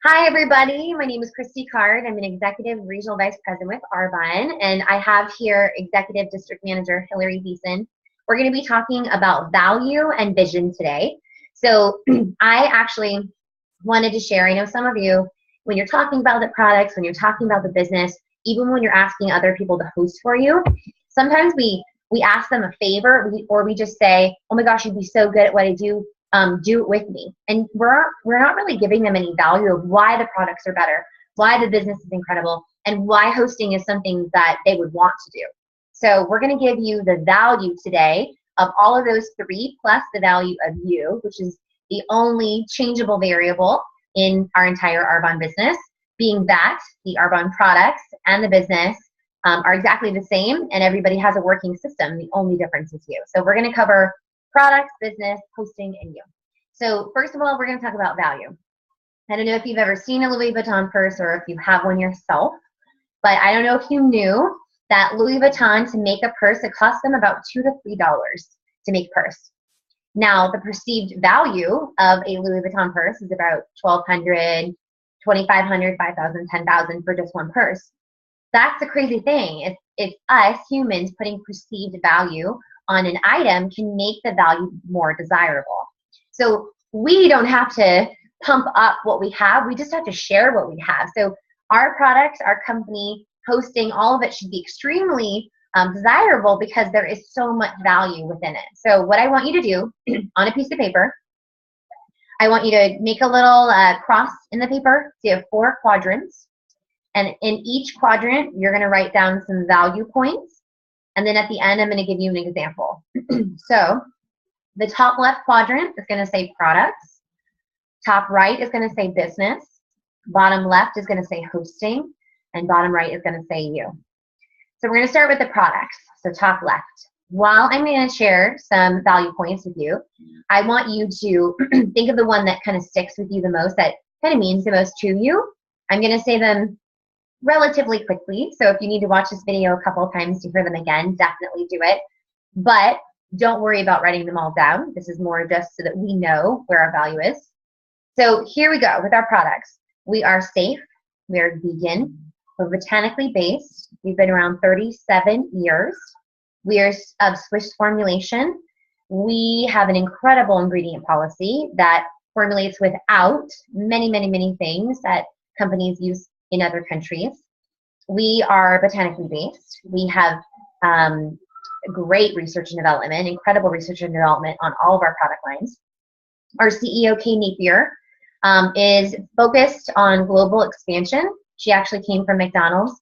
Hi, everybody. My name is Christy Card. I'm an Executive Regional Vice President with Arbonne, and I have here Executive District Manager Hillary Beeson. We're going to be talking about value and vision today. So I actually wanted to share, I know some of you, when you're talking about the products, when you're talking about the business, even when you're asking other people to host for you, sometimes we ask them a favor or we just say, oh my gosh, you'd be so good at what I do. Do it with me. And we're not really giving them any value of why the products are better, why the business is incredible, and why hosting is something that they would want to do. So we're going to give you the value today of all of those three, plus the value of you, which is the only changeable variable in our entire Arbonne business, being that the Arbonne products and the business are exactly the same, and everybody has a working system. The only difference is you. So we're going to cover products, business, hosting, and you. So first of all, we're going to talk about value. I don't know if you've ever seen a Louis Vuitton purse or if you have one yourself, but I don't know if you knew that Louis Vuitton, to make a purse, it costs them about $2 to $3 to make a purse. Now, the perceived value of a Louis Vuitton purse is about $1,200, $2,500, $5,000, $10,000 for just one purse. That's the crazy thing. It's us humans putting perceived value on an item can make the value more desirable. So we don't have to pump up what we have. We just have to share what we have. So our products, our company, hosting, all of it should be extremely desirable because there is so much value within it. So what I want you to do on a piece of paper, I want you to make a little cross in the paper. So you have 4 quadrants. And in each quadrant, you're going to write down some value points. And then at the end, I'm going to give you an example. So the top left quadrant is going to say products. Top right is going to say business. Bottom left is going to say hosting. And bottom right is going to say you. So we're going to start with the products. So top left. While I'm going to share some value points with you, I want you to think of the one that kind of sticks with you the most, that kind of means the most to you. I'm going to say them relatively quickly. So if you need to watch this video a couple of times to hear them again, definitely do it. But don't worry about writing them all down. This is more just so that we know where our value is. So here we go with our products. We are safe. We are vegan. We're botanically based. We've been around 37 years. We are of Swiss formulation. We have an incredible ingredient policy that formulates without many, many, many things that companies use in other countries. We are botanically based. We have great research and development, incredible research and development on all of our product lines. Our CEO, Kay Napier, is focused on global expansion. She actually came from McDonald's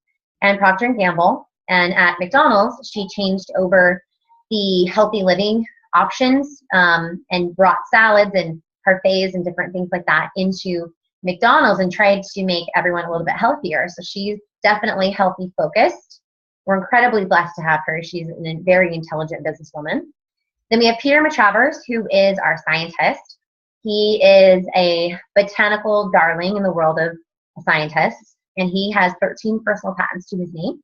and Procter & Gamble. And at McDonald's, she changed over the healthy living options and brought salads and parfaits and different things like that into McDonald's and tried to make everyone a little bit healthier. So she's definitely healthy focused. We're incredibly blessed to have her. She's a very intelligent businesswoman. Then we have Peter Matravers, who is our scientist. He is a botanical darling in the world of scientists, and he has 13 personal patents to his name.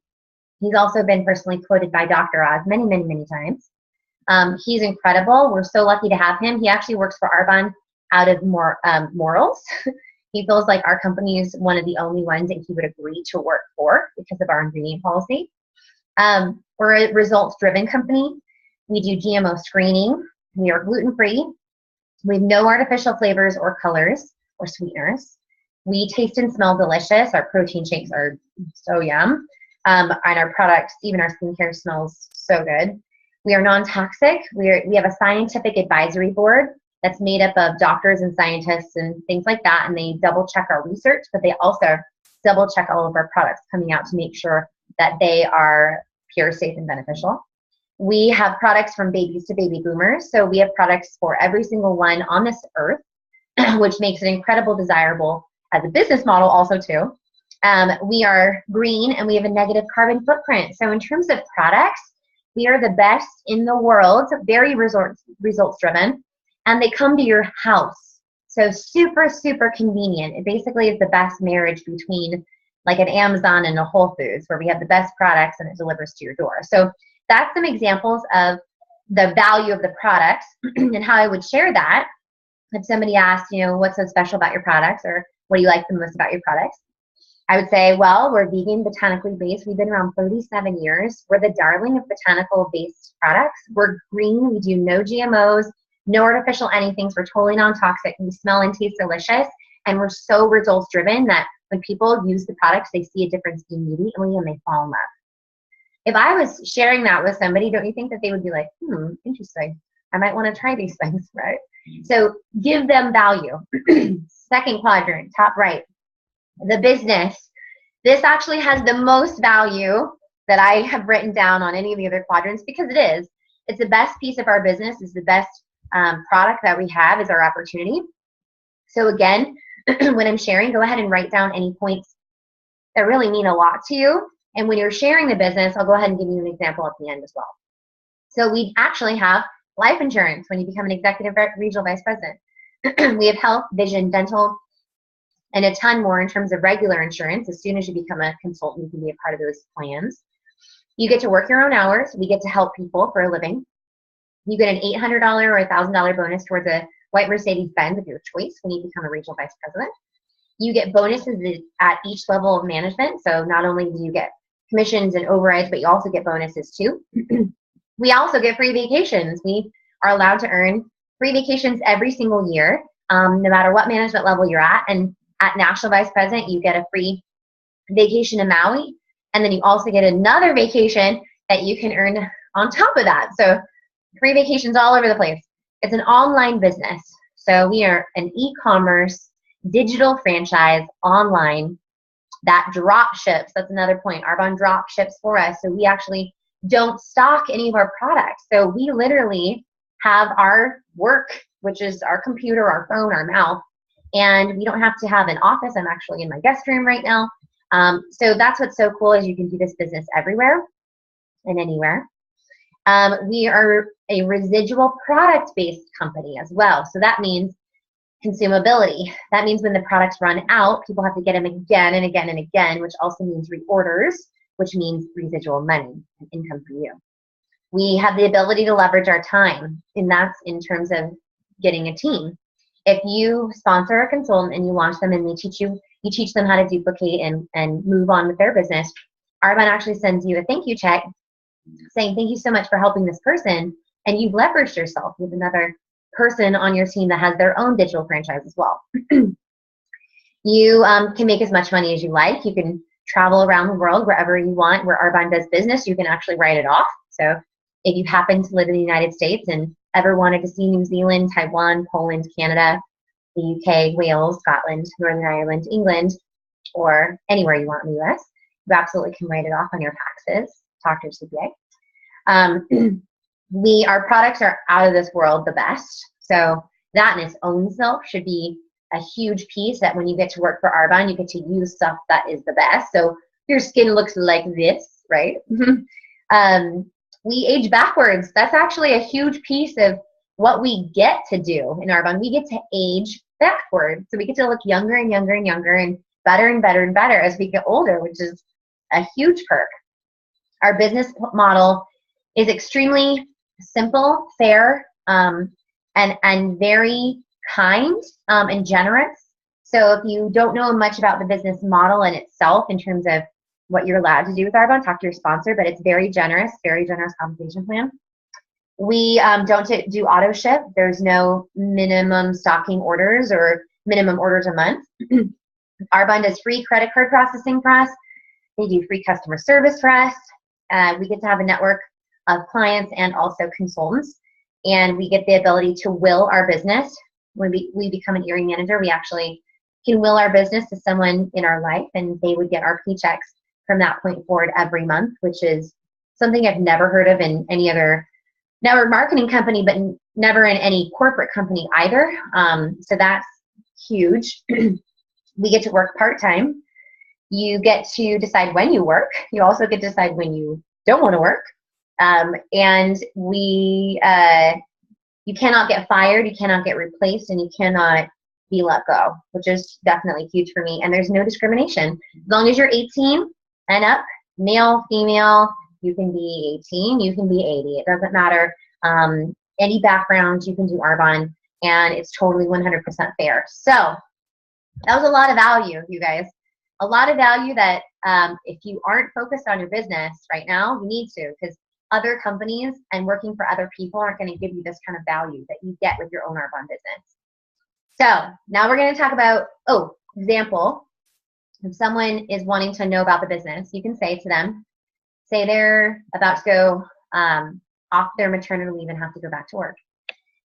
He's also been personally quoted by Dr. Oz many, many, many times. He's incredible. We're so lucky to have him. He actually works for Arbonne out of morals. He feels like our company is one of the only ones that he would agree to work for because of our ingredient policy. We're a results-driven company. We do GMO screening. We are gluten-free. We have no artificial flavors or colors or sweeteners. We taste and smell delicious. Our protein shakes are so yum. And our products, even our skincare, smells so good. We are non-toxic. We have a scientific advisory board that's made up of doctors and scientists and things like that, and they double check our research, but they also double check all of our products coming out to make sure that they are pure, safe, and beneficial. We have products from babies to baby boomers, so we have products for every single one on this earth, which makes it incredible desirable as a business model also too. We are green and we have a negative carbon footprint. So in terms of products, we are the best in the world, very results driven. And they come to your house. So super, super convenient. It basically is the best marriage between like an Amazon and a Whole Foods, where we have the best products and it delivers to your door. So that's some examples of the value of the products and how I would share that if somebody asked, what's so special about your products, or what do you like the most about your products, I would say, well, we're vegan, botanically based. We've been around 37 years. We're the darling of botanical based products. We're green. We do no GMOs, no artificial anythings. We're totally non-toxic. We smell and taste delicious. And we're so results driven that when people use the products, they see a difference immediately and they fall in love. If I was sharing that with somebody, don't you think that they would be like, interesting. I might want to try these things, right? So give them value. Second quadrant, top right. The business. This actually has the most value that I have written down on any of the other quadrants because it is. It's the best piece of our business. It's the best product that we have is our opportunity. So again, when I'm sharing, go ahead and write down any points that really mean a lot to you. And when you're sharing the business, I'll go ahead and give you an example at the end as well. So we actually have life insurance when you become an executive regional vice president. We have health, vision, dental, and a ton more in terms of regular insurance. As soon as you become a consultant, you can be a part of those plans. You get to work your own hours. We get to help people for a living. You get an $800 or $1,000 bonus towards a white Mercedes-Benz of your choice when you become a regional vice president. You get bonuses at each level of management. So not only do you get commissions and overrides, but you also get bonuses too. We also get free vacations. We are allowed to earn free vacations every single year, no matter what management level you're at. And at National Vice President, you get a free vacation in Maui, and then you also get another vacation that you can earn on top of that. So free vacations all over the place. It's an online business. So we are an e-commerce digital franchise online that drop ships. That's another point. Arbonne drop ships for us. So we actually don't stock any of our products. So we literally have our work, which is our computer, our phone, our mouth, and we don't have to have an office. I'm actually in my guest room right now. So that's what's so cool is you can do this business everywhere and anywhere. We are a residual product-based company as well. So that means consumability. That means when the products run out, people have to get them again and again and again, which also means reorders, which means residual money and income for you. We have the ability to leverage our time, and that's in terms of getting a team. If you sponsor a consultant and you launch them and you teach them how to duplicate and move on with their business, Arbonne actually sends you a thank you check saying thank you so much for helping this person, and you've leveraged yourself with another person on your team that has their own digital franchise as well. You can make as much money as you like. You can travel around the world wherever you want. Where Arbonne does business, you can actually write it off. So if you happen to live in the United States and ever wanted to see New Zealand, Taiwan, Poland, Canada, the UK, Wales, Scotland, Northern Ireland, England, or anywhere you want in the US, you absolutely can write it off on your taxes. Talk to your CPA. Our products are out of this world the best. So that in its own self should be a huge piece that when you get to work for Arbonne, you get to use stuff that is the best. So your skin looks like this, right? We age backwards. That's actually a huge piece of what we get to do in Arbonne. We get to age backwards. So we get to look younger and younger and younger and better and better and better as we get older, which is a huge perk. Our business model is extremely simple, fair, and very kind and generous. So if you don't know much about the business model in itself in terms of what you're allowed to do with Arbonne, talk to your sponsor, but it's very generous compensation plan. We don't do auto ship. There's no minimum stocking orders or minimum orders a month. Arbonne does free credit card processing for us. They do free customer service for us. We get to have a network of clients and also consultants, and we get the ability to will our business. When we become an earring manager, we actually can will our business to someone in our life, and they would get our paychecks from that point forward every month, which is something I've never heard of in any other network marketing company, but never in any corporate company either. So that's huge. We get to work part-time. You get to decide when you work. You also get to decide when you don't want to work. And you cannot get fired, you cannot get replaced, and you cannot be let go, which is definitely huge for me. And there's no discrimination. As long as you're 18 and up, male, female, you can be 18, you can be 80. It doesn't matter. Any background, you can do Arbonne. and it's totally 100% fair. So that was a lot of value, you guys. A lot of value that if you aren't focused on your business right now, you need to, because other companies and working for other people aren't going to give you this kind of value that you get with your own Arbonne business. So now we're going to talk about, example, if someone is wanting to know about the business, you can say to them, say they're about to go off their maternity leave and have to go back to work.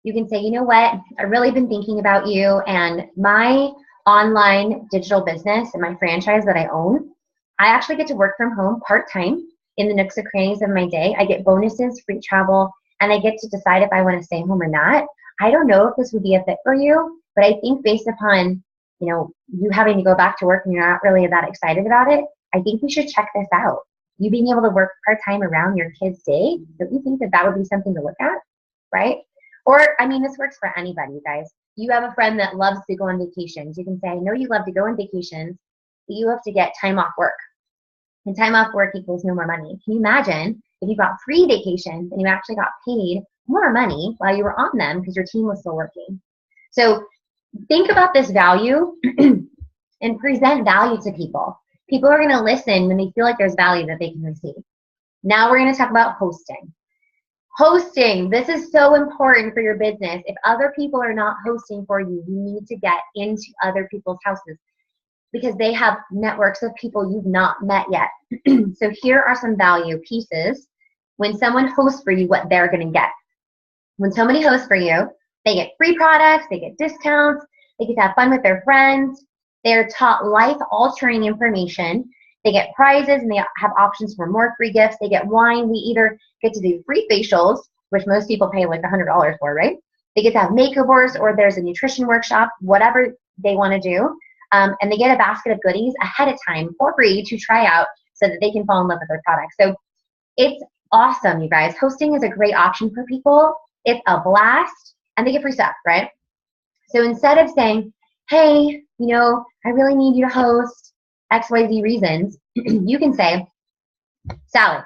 You can say, you know what, I've really been thinking about you and my online digital business and my franchise that I own. I actually get to work from home part-time in the nooks and crannies of my day. I get bonuses, free travel, and I get to decide if I want to stay home or not. I don't know if this would be a fit for you, but I think based upon, you having to go back to work and you're not really that excited about it, I think we should check this out. You being able to work part-time around your kid's day, don't you think that that would be something to look at, right? Or, this works for anybody, you guys. You have a friend that loves to go on vacations. You can say, I know you love to go on vacations, but you have to get time off work. And time off work equals no more money. Can you imagine if you got free vacations and you actually got paid more money while you were on them because your team was still working? So think about this value and present value to people. People are going to listen when they feel like there's value that they can receive. Now we're going to talk about hosting. Hosting, this is so important for your business. If other people are not hosting for you, you need to get into other people's houses because they have networks of people you've not met yet. So here are some value pieces. When someone hosts for you, what they're going to get. When somebody hosts for you, they get free products, they get discounts, they get to have fun with their friends, they're taught life-altering information, they get prizes, and they have options for more free gifts. They get wine. We either get to do free facials, which most people pay like $100 for, right? They get to have makeovers, or there's a nutrition workshop, whatever they want to do. And they get a basket of goodies ahead of time for free to try out so that they can fall in love with their product. So it's awesome, you guys. Hosting is a great option for people. It's a blast, and they get free stuff, right? So instead of saying, hey, I really need you to host XYZ reasons, you can say, Sally,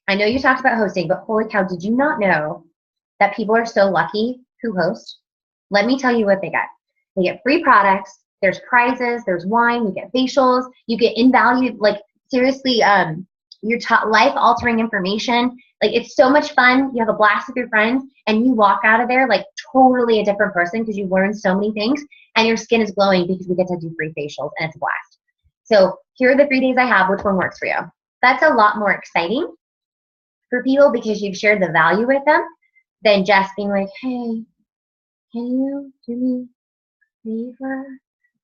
I know you talked about hosting, but holy cow, did you not know that people are so lucky who host? Let me tell you what they get. They get free products, there's prizes, there's wine, you get facials, you get invaluable, like seriously, you're taught life-altering information. Like it's so much fun. You have a blast with your friends and you walk out of there like totally a different person because you've learned so many things and your skin is glowing because we get to do free facials and it's a blast. So here are the 3 days I have. Which one works for you? That's a lot more exciting for people because you've shared the value with them than just being like, hey, can you do me a favor?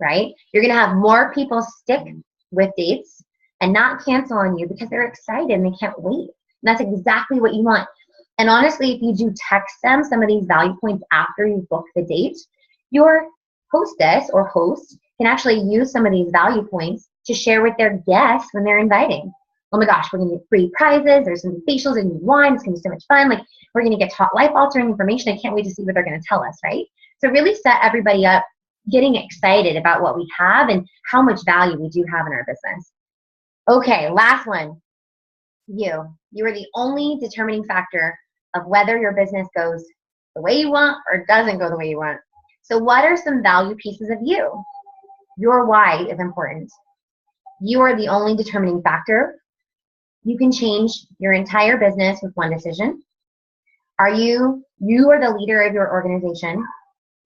Right? You're going to have more people stick with dates and not cancel on you because they're excited and they can't wait. And that's exactly what you want. And honestly, if you do text them some of these value points after you book the date, your hostess or host can actually use some of these value points to share with their guests when they're inviting. Oh my gosh, we're going to get free prizes. There's some facials and wine. It's going to be so much fun. Like we're going to get taught life-altering information. I can't wait to see what they're going to tell us, right? So really set everybody up getting excited about what we have and how much value we do have in our business. Okay, last one. You are the only determining factor of whether your business goes the way you want or doesn't go the way you want. So what are some value pieces of you? Your why is important. You are the only determining factor. You can change your entire business with one decision. You are the leader of your organization.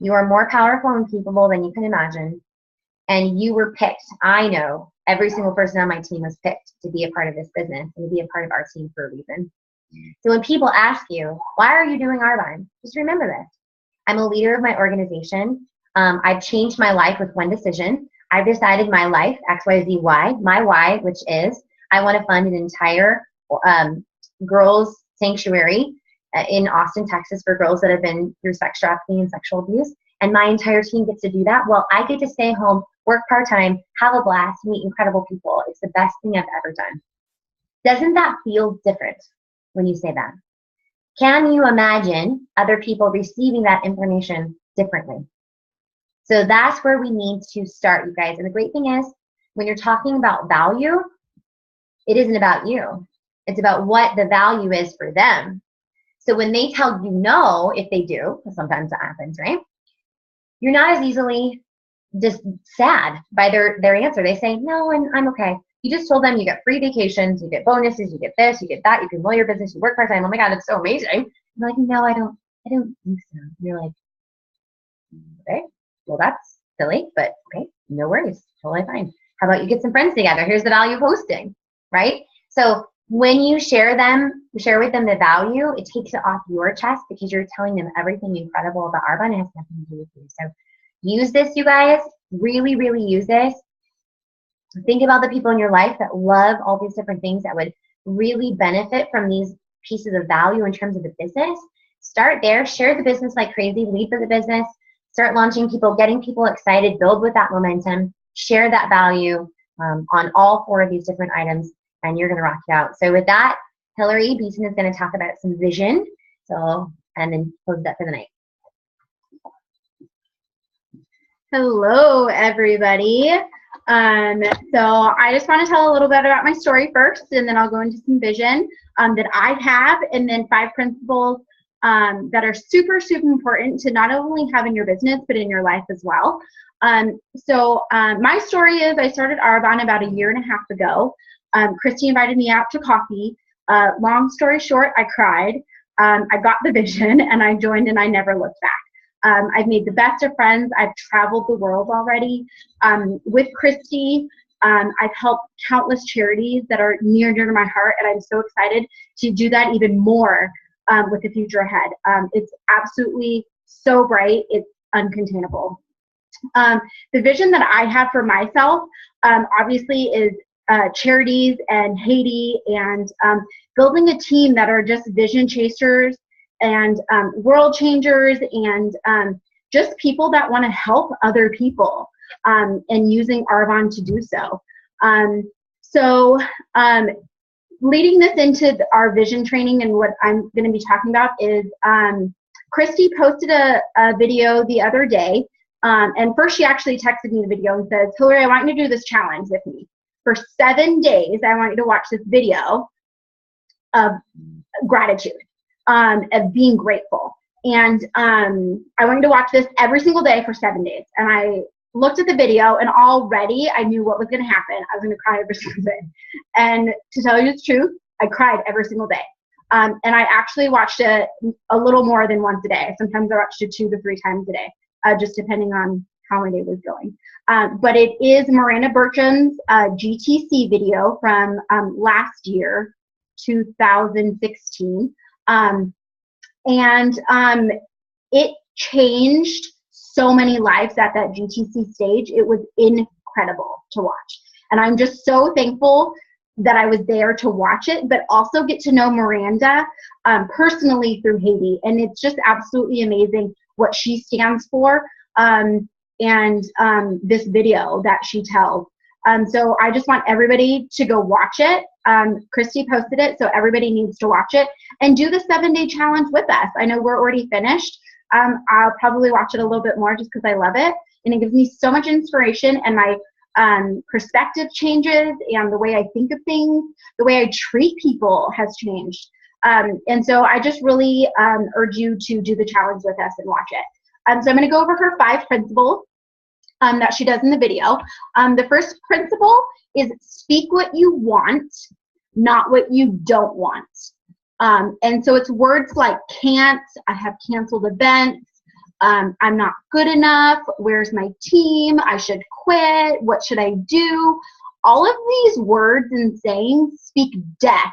You are more powerful and capable than you can imagine. And you were picked. I know every single person on my team was picked to be a part of this business and to be a part of our team for a reason. So when people ask you, why are you doing Arbonne? Just remember this. I'm a leader of my organization. I've changed my life with one decision. I've decided my life, XYZY, my why, which is I want to fund an entire girls sanctuary in Austin, Texas for girls that have been through sex trafficking and sexual abuse. And my entire team gets to do that. Well, I get to stay home, work part-time, have a blast, meet incredible people. It's the best thing I've ever done. Doesn't that feel different when you say that? Can you imagine other people receiving that information differently? So that's where we need to start, you guys. And the great thing is, when you're talking about value, it isn't about you. It's about what the value is for them. So when they tell you no, if they do, because sometimes that happens, right? you're not as easily just sad by their answer. They say, no, I'm okay. You just told them you get free vacations, you get bonuses, you get this, you get that, you can grow your business, you work part-time. Oh my God, that's so amazing. You're like, no, I don't think so. You're like, okay, well, that's silly, but okay, no worries, totally fine. How about you get some friends together? Here's the value of hosting, right? So when you share with them the value, it takes it off your chest because you're telling them everything incredible about Arbonne. It has nothing to do with you. So use this, you guys. Really, really use this. Think about the people in your life that love all these different things that would really benefit from these pieces of value in terms of the business. Start there. Share the business like crazy. Lead for the business. Start launching people, getting people excited. Build with that momentum. Share that value on all 4 of these different items, and you're going to rock it out. So with that, Hillary Beeson is going to talk about some vision. So, and then close that for the night. Hello, everybody. So I just want to tell a little bit about my story first, and then I'll go into some vision that I have, and then 5 principles that are super, super important to not only have in your business, but in your life as well. My story is I started Arbonne about 1.5 years ago. Christy invited me out to coffee. Long story short, I cried. I got the vision, and I joined, and I never looked back. I've made the best of friends. I've traveled the world already with Christy. I've helped countless charities that are near and dear to my heart, and I'm so excited to do that even more with the future ahead. It's absolutely so bright. It's uncontainable. The vision that I have for myself, obviously, is charities and Haiti and building a team that are just vision chasers and world changers and just people that want to help other people and using Arbonne to do so. Leading this into our vision training and what I'm going to be talking about is Christy posted a video the other day. And first she actually texted me the video and says, Hillary, I want you to do this challenge with me. For 7 days, I want you to watch this video of gratitude. Of being grateful. And I wanted to watch this every single day for 7 days. And I looked at the video, and already I knew what was going to happen. I was going to cry every single day. And to tell you the truth, I cried every single day. And I actually watched it a little more than once a day. Sometimes I watched it 2 to 3 times a day, just depending on how my day was going. But it is Miranda Bertram's GTC video from last year, 2016. It changed so many lives at that GTC stage. It was incredible to watch. And I'm just so thankful that I was there to watch it, but also get to know Miranda personally through Haiti. And it's just absolutely amazing what she stands for and this video that she tells. So I just want everybody to go watch it. Christy posted it, so everybody needs to watch it and do the 7-day challenge with us. I know we're already finished. I'll probably watch it a little bit more just because I love it, and it gives me so much inspiration, and my perspective changes, and the way I think of things, the way I treat people has changed. And so I just really urge you to do the challenge with us and watch it. So I'm going to go over her 5 principles that she does in the video. The first principle is speak what you want, not what you don't want. And so it's words like can't, I have canceled events, I'm not good enough, where's my team, I should quit, what should I do? All of these words and sayings speak death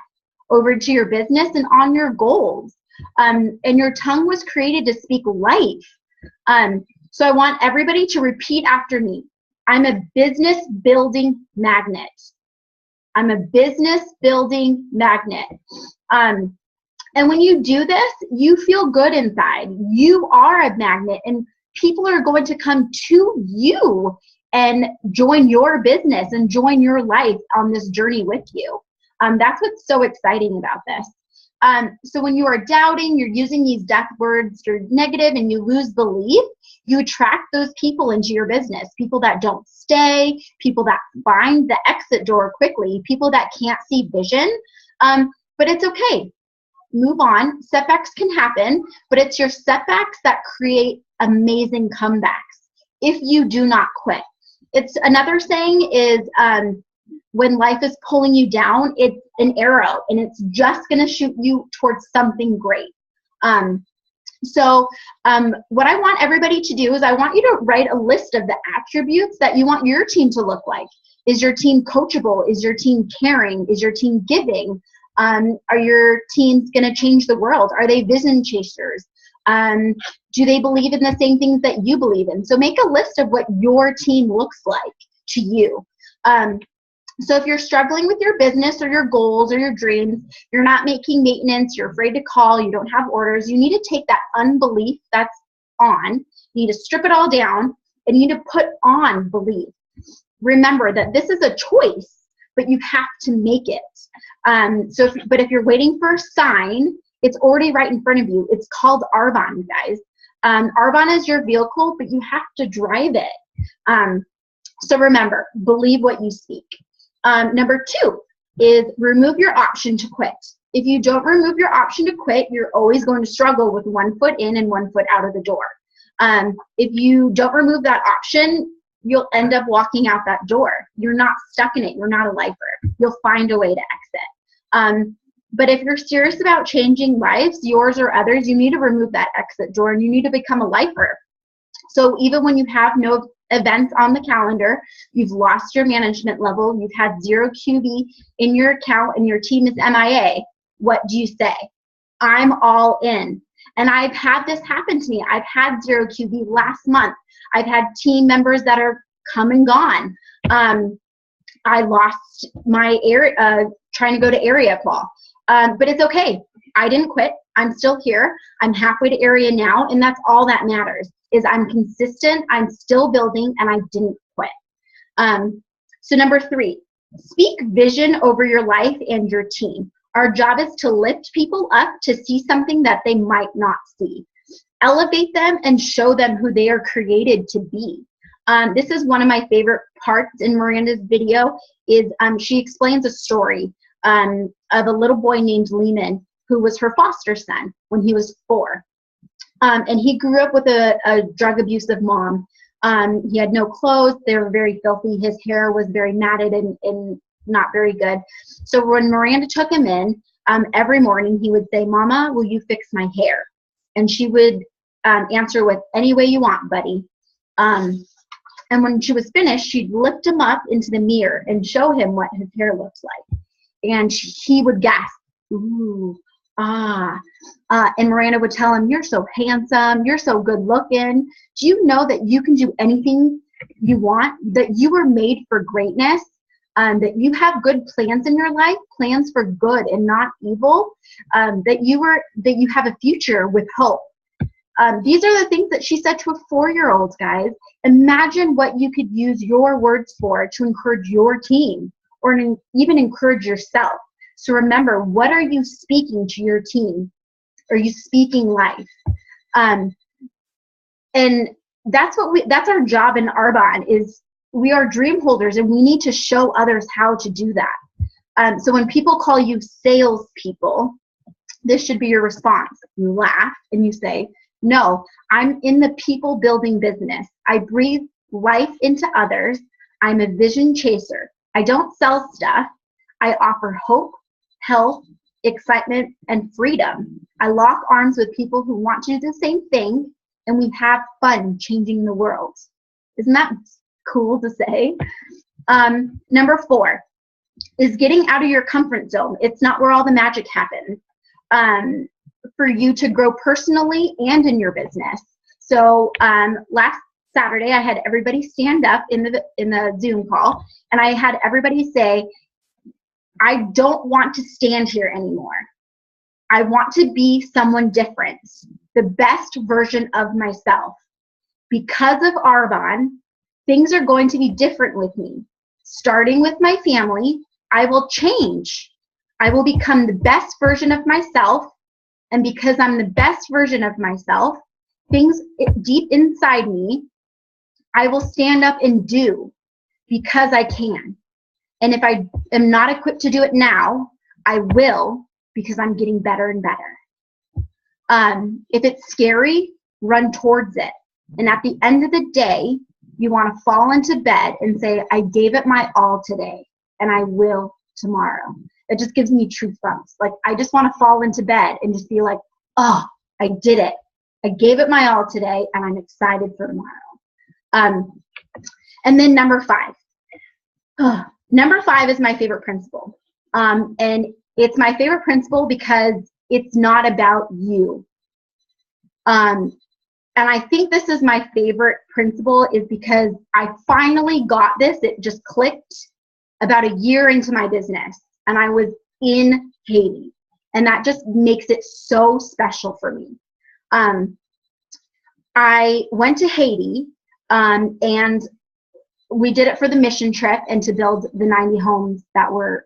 over to your business and on your goals. And your tongue was created to speak life. So I want everybody to repeat after me. I'm a business building magnet. I'm a business building magnet. And when you do this, you feel good inside. You are a magnet, and people are going to come to you and join your business and join your life on this journey with you. That's what's so exciting about this. So when you are doubting, you're using these death words, you're negative, and you lose belief, you attract those people into your business. People that don't stay, people that find the exit door quickly, people that can't see vision. But it's okay. Move on. Setbacks can happen, but it's your setbacks that create amazing comebacks. if you do not quit. It's another saying is when life is pulling you down, it's an arrow and it's just going to shoot you towards something great. So what I want everybody to do is I want you to write a list of the attributes that you want your team to look like. Is your team coachable? Is your team caring? Is your team giving? Are your teams going to change the world? Are they vision chasers? Do they believe in the same things that you believe in? So make a list of what your team looks like to you. So if you're struggling with your business or your goals or your dreams, you're not making maintenance, you're afraid to call, you don't have orders, you need to take that unbelief that's on, you need to strip it all down, and you need to put on belief. Remember that this is a choice, but you have to make it. But if you're waiting for a sign, it's already right in front of you. It's called Arbonne, guys. Arbonne is your vehicle, but you have to drive it. So remember, believe what you speak. Number 2 is remove your option to quit. If you don't remove your option to quit, you're always going to struggle with 1 foot in and 1 foot out of the door. If you don't remove that option, you'll end up walking out that door. You're not stuck in it. You're not a lifer. You'll find a way to exit. But if you're serious about changing lives, yours or others, you need to remove that exit door and you need to become a lifer. So even when you have no events on the calendar, you've lost your management level, you've had 0 QB in your account and your team is MIA, what do you say? I'm all in. And I've had this happen to me. I've had 0 QB last month. I've had team members that are come and gone. I lost my area, trying to go to area qual. But it's okay. I didn't quit. I'm still here. I'm halfway to area now, and that's all that matters. Is I'm consistent, I'm still building, and I didn't quit. So number 3, speak vision over your life and your team. Our job is to lift people up to see something that they might not see. Elevate them and show them who they are created to be. This is one of my favorite parts in Miranda's video is she explains a story of a little boy named Lehman who was her foster son when he was 4. And he grew up with a drug abusive mom. He had no clothes. They were very filthy. His hair was very matted and not very good. So when Miranda took him in, every morning he would say, "Mama, will you fix my hair?" And she would answer with, "Any way you want, buddy." And when she was finished, she'd lift him up into the mirror and show him what his hair looks like. And he would gasp, "Ooh. Ah." And Miranda would tell him, "You're so handsome, you're so good looking. Do you know that you can do anything you want, that you were made for greatness, that you have good plans in your life, plans for good and not evil, that you have a future with hope." These are the things that she said to a 4-year-old, guys. Imagine what you could use your words for to encourage your team or even encourage yourself. So remember, what are you speaking to your team? Are you speaking life? And that's our job in Arbonne is we are dream holders and we need to show others how to do that. So when people call you salespeople, this should be your response. You laugh and you say, "No, I'm in the people building business. I breathe life into others. I'm a vision chaser. I don't sell stuff. I offer hope, health, excitement, and freedom. I lock arms with people who want to do the same thing, and we have fun changing the world." Isn't that cool to say? Number 4 is getting out of your comfort zone. It's not where all the magic happens. For you to grow personally and in your business. So last Saturday, I had everybody stand up in the Zoom call, and I had everybody say, "I don't want to stand here anymore. I want to be someone different, the best version of myself. Because of Arbonne, things are going to be different with me. Starting with my family, I will change. I will become the best version of myself. And because I'm the best version of myself, things deep inside me, I will stand up and do because I can. And if I am not equipped to do it now, I will because I'm getting better and better." If it's scary, run towards it. And at the end of the day, You want to fall into bed and say, I gave it my all today, and I will tomorrow. It just gives me truth bumps. Like, I just want to fall into bed and just be like, oh, I did it. I gave it my all today, and I'm excited for tomorrow. And then number 5. Number 5 is my favorite principle. And it's my favorite principle because it's not about you. And I think this is my favorite principle is because I finally got this. It just clicked about a year into my business, and I was in Haiti. And that just makes it so special for me. I went to Haiti, and we did it for the mission trip and to build the 90 homes that were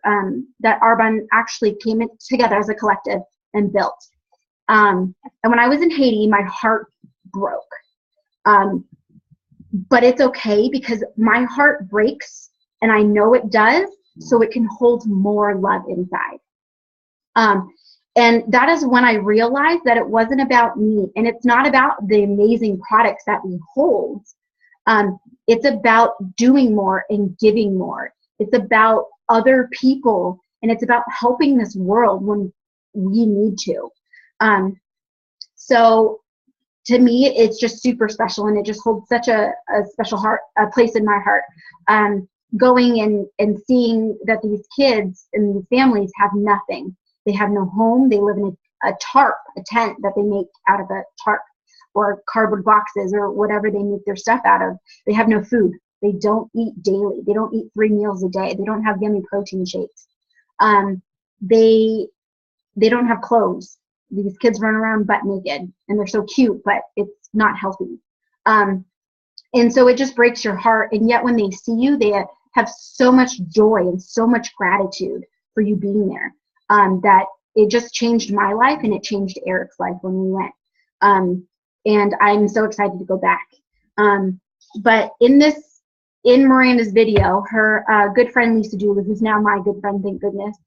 that Arbonne actually came together as a collective and built. And when I was in Haiti, my heart broke. But it's okay because my heart breaks, and I know it does, so it can hold more love inside. And that is when I realized that it wasn't about me, and it's not about the amazing products that we hold. It's about doing more and giving more. It's about other people, and it's about helping this world when we need to. So to me, it's just super special, and it just holds such a special a place in my heart. Going and seeing that these kids and these families have nothing. They have no home. They live in a tarp, a tent that they make out of a tarp, or cardboard boxes, or whatever they make their stuff out of. They have no food. They don't eat daily. They don't eat 3 meals a day. They don't have yummy protein shakes. They don't have clothes. These kids run around butt naked, and they're so cute, but it's not healthy. And so it just breaks your heart. And yet when they see you, they have so much joy and so much gratitude for you being there, that it just changed my life, and it changed Eric's life when we went. And I'm so excited to go back. But in Miranda's video, her good friend Lisa Dooley, who's now my good friend, thank goodness,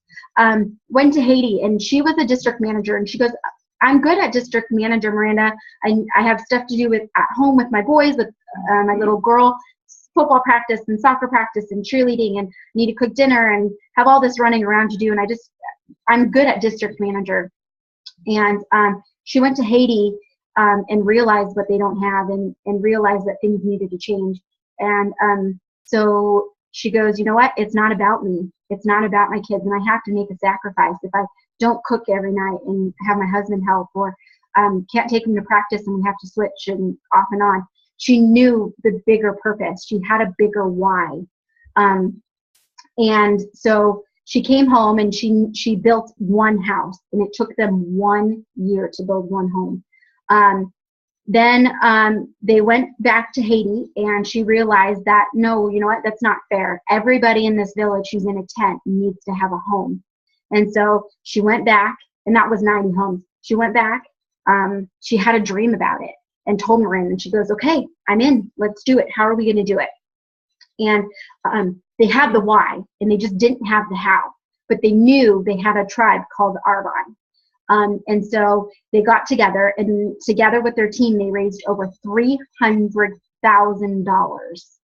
went to Haiti, and she was a district manager, and she goes, I'm good at district manager, Miranda. I have stuff to do with at home with my boys, with my little girl, football practice and soccer practice and cheerleading, and need to cook dinner and have all this running around to do, and I'm good at district manager. And she went to Haiti and realized what they don't have, and realized that things needed to change. And so she goes, you know what? It's not about me. It's not about my kids, and I have to make a sacrifice if I don't cook every night and have my husband help, or can't take him to practice and we have to switch and off and on. She knew the bigger purpose. She had a bigger why. And so she came home, and she built one house, and it took them 1 year to build one home. Then they went back to Haiti, and she realized that, no, you know what, that's not fair. Everybody in this village who's in a tent needs to have a home. And so she went back, and that was 90 homes. She went back, she had a dream about it, and told Miranda, and she goes, okay, I'm in, let's do it. How are we going to do it? And they had the why, and they just didn't have the how, but they knew they had a tribe called Arbonne. And so they got together, and together with their team, they raised over $300,000.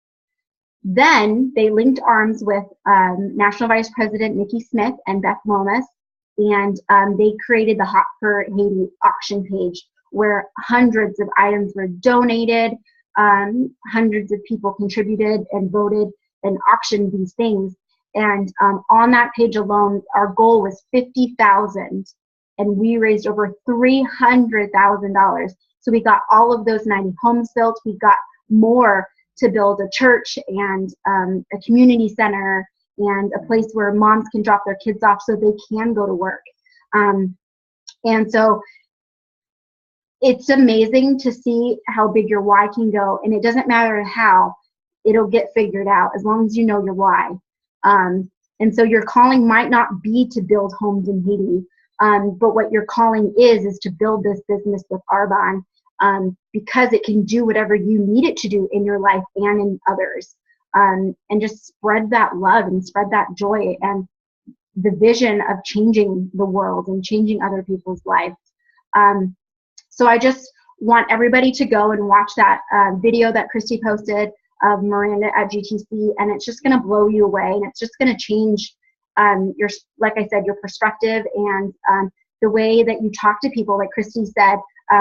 Then they linked arms with National Vice President Nikki Smith and Beth Lomas, and they created the Hot for Haiti auction page, where hundreds of items were donated, hundreds of people contributed and voted and auctioned these things. And on that page alone, our goal was $50,000. And we raised over $300,000. So we got all of those 90 homes built. We got more to build a church and a community center and a place where moms can drop their kids off so they can go to work. And so it's amazing to see how big your why can go. And it doesn't matter how, it'll get figured out as long as you know your why. And so your calling might not be to build homes in Haiti. But what your calling is to build this business with Arbonne, because it can do whatever you need it to do in your life and in others, and just spread that love and spread that joy and the vision of changing the world and changing other people's lives. So I just want everybody to go and watch that video that Christy posted. of Miranda at GTC, and it's just going to blow you away, and it's just going to change your, like I said, your perspective and the way that you talk to people, like Christy said,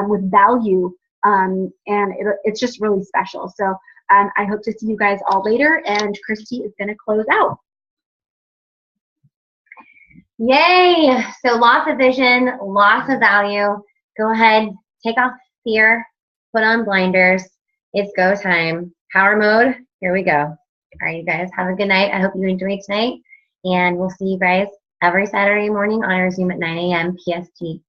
with value, and it's just really special. So I hope to see you guys all later, and Christy is going to close out. Yay! So lots of vision, lots of value. Go ahead, take off fear, put on blinders. It's go time. Power mode, here we go. All right, you guys, have a good night. I hope you enjoyed tonight, and we'll see you guys every Saturday morning on our Zoom at 9 a.m. PST.